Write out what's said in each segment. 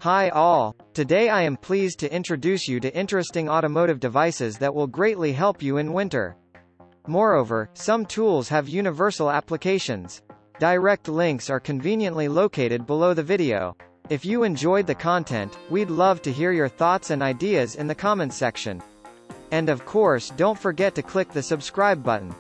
Hi all, today I am pleased to introduce you to interesting automotive devices that will greatly help you in winter. Moreover, some tools have universal applications. Direct links are conveniently located below the video. If you enjoyed the content, we'd love to hear your thoughts and ideas in the comments section. And of course, don't forget to click the subscribe button.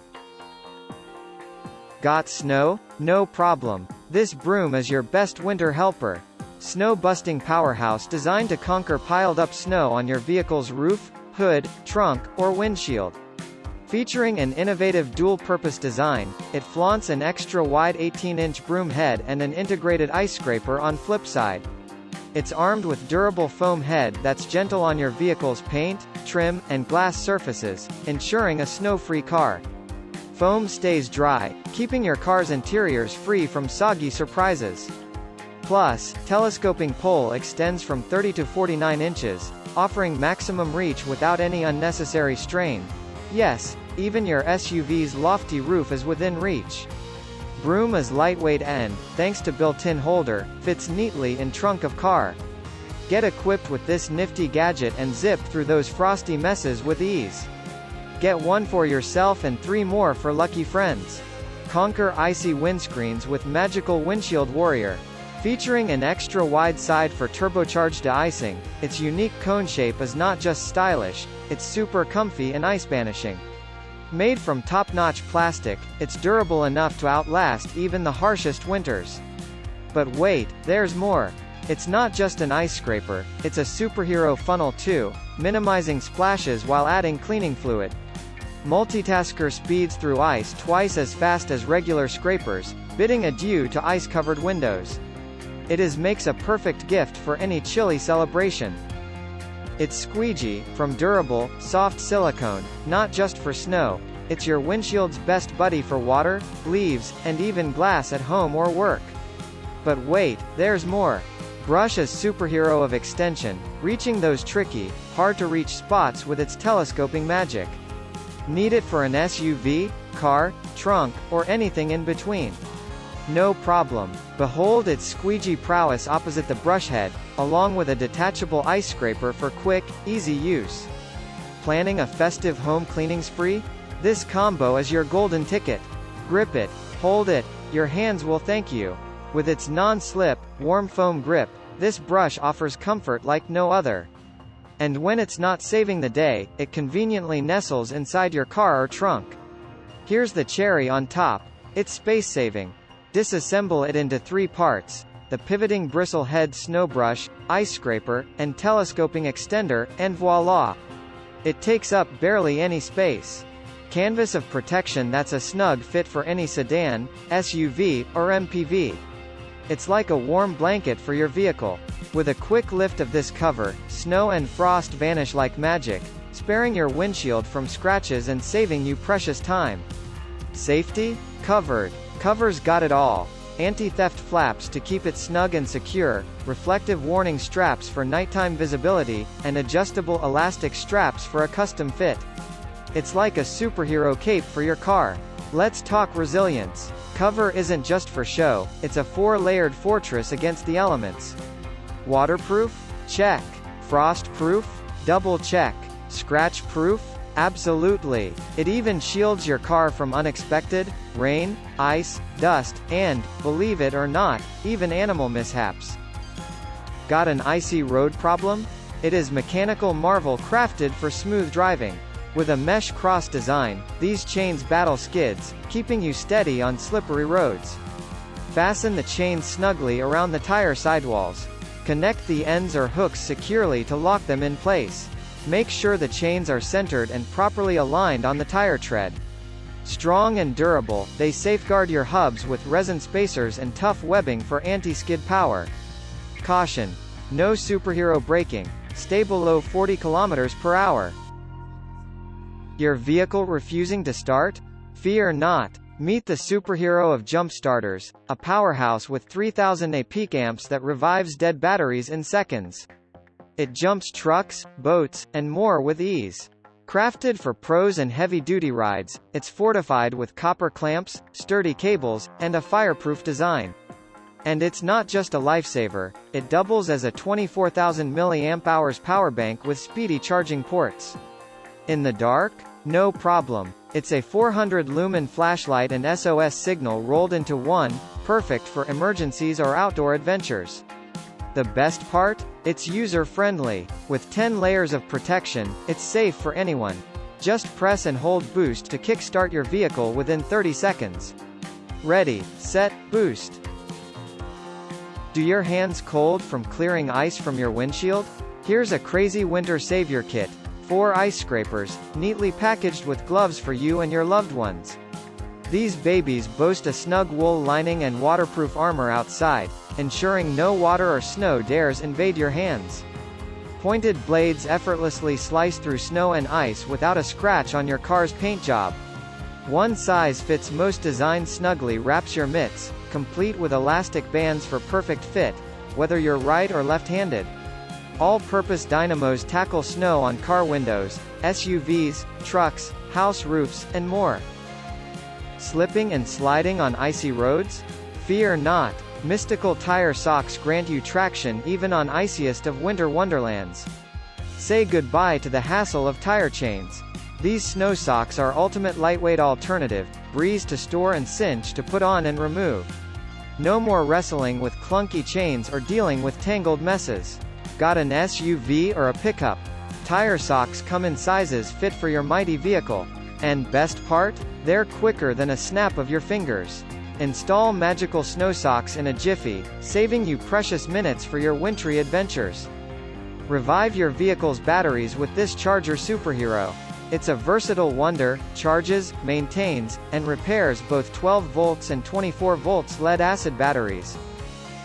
Got snow? No problem. This broom is your best winter helper. Snow-busting powerhouse designed to conquer piled-up snow on your vehicle's roof, hood, trunk, or windshield. Featuring an innovative dual-purpose design, it flaunts an extra-wide 18-inch broom head and an integrated ice scraper on flip side. It's armed with durable foam head that's gentle on your vehicle's paint, trim, and glass surfaces, ensuring a snow-free car. Foam stays dry, keeping your car's interiors free from soggy surprises. Plus, telescoping pole extends from 30 to 49 inches, offering maximum reach without any unnecessary strain. Yes, even your SUV's lofty roof is within reach. Broom is lightweight and, thanks to built-in holder, fits neatly in trunk of car. Get equipped with this nifty gadget and zip through those frosty messes with ease. Get one for yourself and 3 more for lucky friends. Conquer icy windscreens with magical Windshield Warrior. Featuring an extra-wide side for turbocharged de-icing, its unique cone shape is not just stylish, it's super comfy and ice-banishing. Made from top-notch plastic, it's durable enough to outlast even the harshest winters. But wait, there's more. It's not just an ice scraper, it's a superhero funnel too, minimizing splashes while adding cleaning fluid. Multitasker speeds through ice twice as fast as regular scrapers, bidding adieu to ice-covered windows. It makes a perfect gift for any chilly celebration. It's Squeegee, from durable, soft silicone, not just for snow, it's your windshield's best buddy for water, leaves, and even glass at home or work. But wait, there's more. Brush is superhero of extension, reaching those tricky, hard-to-reach spots with its telescoping magic. Need it for an SUV, car, trunk, or anything in between? No problem. Behold its squeegee prowess opposite the brush head, along with a detachable ice scraper for quick, easy use. Planning a festive home cleaning spree? This combo is your golden ticket. Grip it, hold it, your hands will thank you. With its non-slip, warm foam grip, this brush offers comfort like no other. And when it's not saving the day, it conveniently nestles inside your car or trunk. Here's the cherry on top. It's space-saving. Disassemble it into 3 parts, the pivoting bristle head snow brush, ice scraper, and telescoping extender, and voila! It takes up barely any space. Canvas of protection that's a snug fit for any sedan, SUV, or MPV. It's like a warm blanket for your vehicle. With a quick lift of this cover, snow and frost vanish like magic, sparing your windshield from scratches and saving you precious time. Safety? Covered. Covers got it all. Anti-theft flaps to keep it snug and secure, reflective warning straps for nighttime visibility, and adjustable elastic straps for a custom fit. It's like a superhero cape for your car. Let's talk resilience. Cover isn't just for show, it's a 4-layered fortress against the elements. Waterproof? Check. Frost-proof? Double check. Scratch-proof? Absolutely. It even shields your car from unexpected rain, ice, dust, and, believe it or not, even animal mishaps. Got an icy road problem? It is mechanical marvel crafted for smooth driving. With a mesh cross design, these chains battle skids, keeping you steady on slippery roads. Fasten the chains snugly around the tire sidewalls. Connect the ends or hooks securely to lock them in place. Make sure the chains are centered and properly aligned on the tire tread. Strong and durable, they safeguard your hubs with resin spacers and tough webbing for anti-skid power. Caution. No superhero braking. Stay below 40 km per hour. Your vehicle refusing to start? Fear not. Meet the superhero of jump starters, a powerhouse with 3000 A peak amps that revives dead batteries in seconds. It jumps trucks, boats, and more with ease. Crafted for pros and heavy-duty rides, it's fortified with copper clamps, sturdy cables, and a fireproof design. And it's not just a lifesaver, it doubles as a 24,000 mAh power bank with speedy charging ports. In the dark? No problem. It's a 400 lumen flashlight and SOS signal rolled into one, perfect for emergencies or outdoor adventures. The best part? It's user-friendly. With 10 layers of protection, it's safe for anyone. Just press and hold boost to kickstart your vehicle within 30 seconds. Ready, set, boost. Do your hands cold from clearing ice from your windshield? Here's a crazy winter savior kit. 4 ice scrapers, neatly packaged with gloves for you and your loved ones. These babies boast a snug wool lining and waterproof armor outside, ensuring no water or snow dares invade your hands. Pointed blades effortlessly slice through snow and ice without a scratch on your car's paint job. One size fits most design snugly wraps your mitts, complete with elastic bands for perfect fit, whether you're right or left-handed. All-purpose dynamos tackle snow on car windows, SUVs, trucks, house roofs, and more. Slipping and sliding on icy roads? Fear not. Mystical tire socks grant you traction even on iciest of winter wonderlands. Say goodbye to the hassle of tire chains. These snow socks are ultimate lightweight alternative, breeze to store and cinch to put on and remove. No more wrestling with clunky chains or dealing with tangled messes. Got an SUV or a pickup? Tire socks come in sizes fit for your mighty vehicle. And best part? They're quicker than a snap of your fingers. Install magical snow socks in a jiffy, saving you precious minutes for your wintry adventures. Revive your vehicle's batteries with this charger superhero. It's a versatile wonder, charges, maintains, and repairs both 12 volts and 24 volts lead-acid batteries.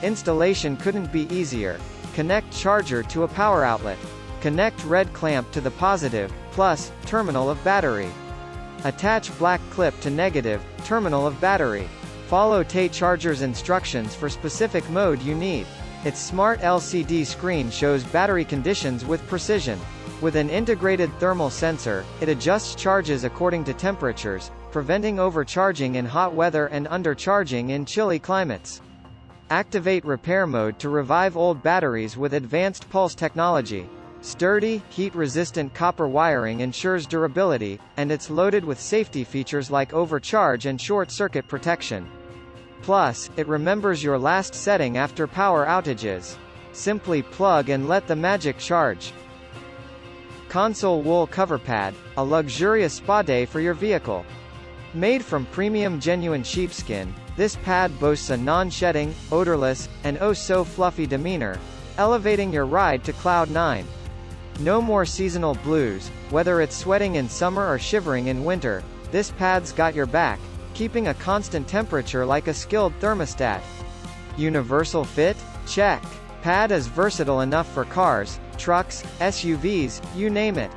Installation couldn't be easier. Connect charger to a power outlet. Connect red clamp to the positive, plus, terminal of battery. Attach black clip to negative, terminal of battery. Follow Tay charger's instructions for specific mode you need. Its smart LCD screen shows battery conditions with precision. With an integrated thermal sensor, it adjusts charges according to temperatures, preventing overcharging in hot weather and undercharging in chilly climates. Activate repair mode to revive old batteries with advanced pulse technology. Sturdy, heat-resistant copper wiring ensures durability, and it's loaded with safety features like overcharge and short-circuit protection. Plus, it remembers your last setting after power outages. Simply plug and let the magic charge. Console wool cover pad, a luxurious spa day for your vehicle. Made from premium genuine sheepskin, this pad boasts a non-shedding, odorless, and oh-so-fluffy demeanor, elevating your ride to Cloud 9. No more seasonal blues, whether it's sweating in summer or shivering in winter, this pad's got your back, keeping a constant temperature like a skilled thermostat. Universal fit? Check. Pad is versatile enough for cars, trucks, SUVs, you name it.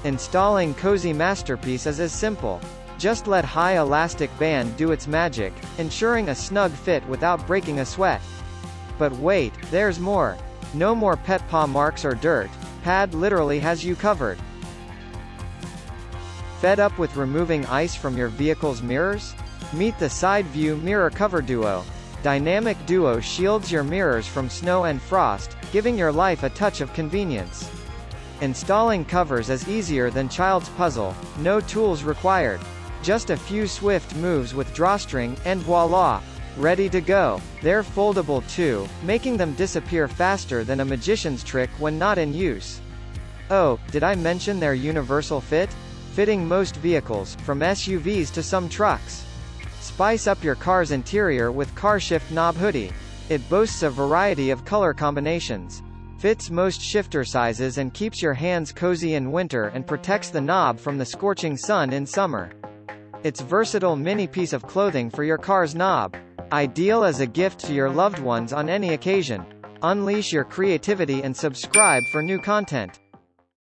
Installing cozy masterpiece is as simple. Just let high elastic band do its magic, ensuring a snug fit without breaking a sweat. But wait, there's more. No more pet paw marks or dirt. Pad literally has you covered. Fed up with removing ice from your vehicle's mirrors? Meet the Side View Mirror Cover Duo. Dynamic Duo shields your mirrors from snow and frost, giving your life a touch of convenience. Installing covers is easier than child's puzzle, no tools required. Just a few swift moves with drawstring, and voila! Ready to go. They're foldable too, making them disappear faster than a magician's trick when not in use. Oh, did I mention their universal fit? Fitting most vehicles, from SUVs to some trucks. Spice up your car's interior with CarShift Knob Hoodie. It boasts a variety of color combinations. Fits most shifter sizes and keeps your hands cozy in winter and protects the knob from the scorching sun in summer. It's versatile mini piece of clothing for your car's knob. Ideal as a gift to your loved ones on any occasion. Unleash your creativity and subscribe for new content.